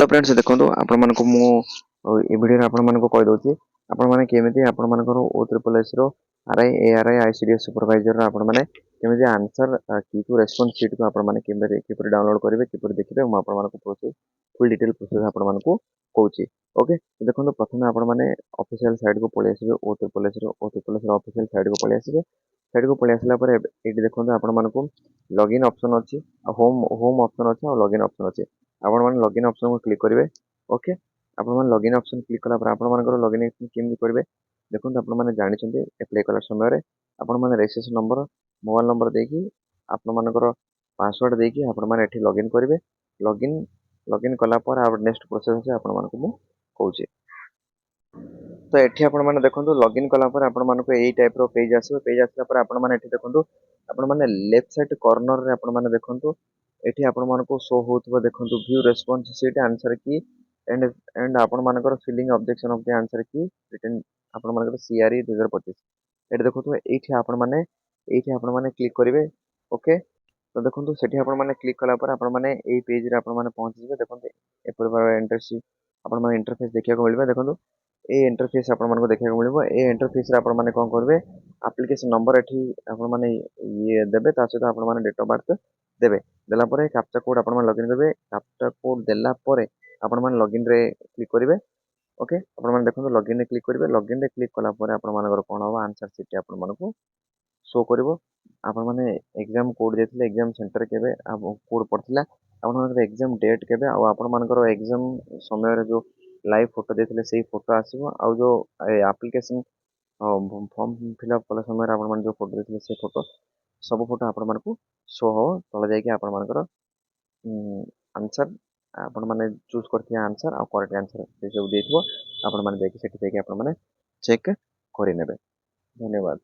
Hello friends देखो आपण मानको मु ए वीडियो आपण मानको कहि दउची आपण माने केमिति आपण मानकर ओ ट्रिपल एस रो आरआई एआरआई आईसीडीएस सुपरवाइजर रो आपण माने केमिति आंसर की को रेस्पॉन्स शीट को आपण माने किपरि डाउनलोड करिवे किपरि देखिबे म आपण मानको प्रोसेस फुल डिटेल प्रोसेस आपण मानको कहूची। ओके तो देखो प्रथमे आपण माने ऑफिशियल साइट को पळे आसीबे ओ ट्रिपल एस रो ऑफिशियल साइट को पळे आसीबे। साइट को पळे आसला पर एटी देखो आपण मानको लॉगिन ऑप्शन अछि होम होम ऑप्शन अछि और लॉगिन ऑप्शन अछि। आपण माने लॉगिन ऑप्शन को क्लिक करिवे। ओके आपण माने लॉगिन ऑप्शन क्लिक कला पर आपण मानकर लॉगिन केमि करिवे देखो आपण माने जानि छथि अप्लाई कला समय रे आपण माने रजिस्ट्रेशन नंबर मोबाइल नंबर देकी आपण मानकर पासवर्ड देकी आपण माने एठी लॉगिन करिवे। लॉगिन लॉगिन कला पर आ नेक्स्ट प्रोसेस अछि आपण मानको मु कहूची। तो एठी आपण माने देखंतु लॉगिन कला पर आपण मानको एई टाइप रो पेज आसीबो। पेज आसला पर आपण माने एठी देखंतु आपण माने लेफ्ट साइड कॉर्नर रे आपण माने देखंतु एठी आपण मानको शो होतबो देखंतु view response sheet answer key and आपण मानकर filling objection of the answer key written आपण मानकर सीआरई 2025 एठी देखंतु एठी आपण माने क्लिक करिवे। ओके तो देखंतु सेठी आपण माने क्लिक कला पर आपण माने एई पेज रे आपण माने पहुंच जिवे। देखंतु ए पर इंटरफेस आपण माने इंटरफेस देखिया को मिलबा। देखंतु ए इंटरफेस आपण मानको देखिया को मिलबो। ए इंटरफेस रे आपण माने कोन करबे एप्लीकेशन नंबर एठी आपण माने ये देबे ता सहित आपण माने डेट ऑफ बर्थ देबे। देला परे कैप्चा कोड आपण माने लॉगिन करबे। कैप्चा कोड देला परे आपण माने लॉगिन रे क्लिक करिवे। ओके आपण माने देखंतु लॉगिन रे क्लिक करिवे। लॉगिन रे क्लिक कला परे आपण मानकर कोन होबा आंसर शीट आपण मानको शो करिवो। आपण माने एग्जाम कोड देथिले एग्जाम सेंटर केबे कोड पड़थिला आपण मानकर एग्जाम डेट केबे आ आपण मानकर एग्जाम समय रे जो लाइव फोटो देथिले सेही फोटो आसीबो आ जो एप्लीकेशन फॉर्म फिलअप कला समय आपण मान जो फोटो देथिले से फोटो सब फोटो आपण मानकू शो हो तले जाय कि आपण मानकर आंसर आपण माने चूज करथिया आंसर आ करेक्ट आंसर से सब देथिबो। आपण माने जाय कि सेठी जाय कि आपण माने चेक करि नेबे। धन्यवाद।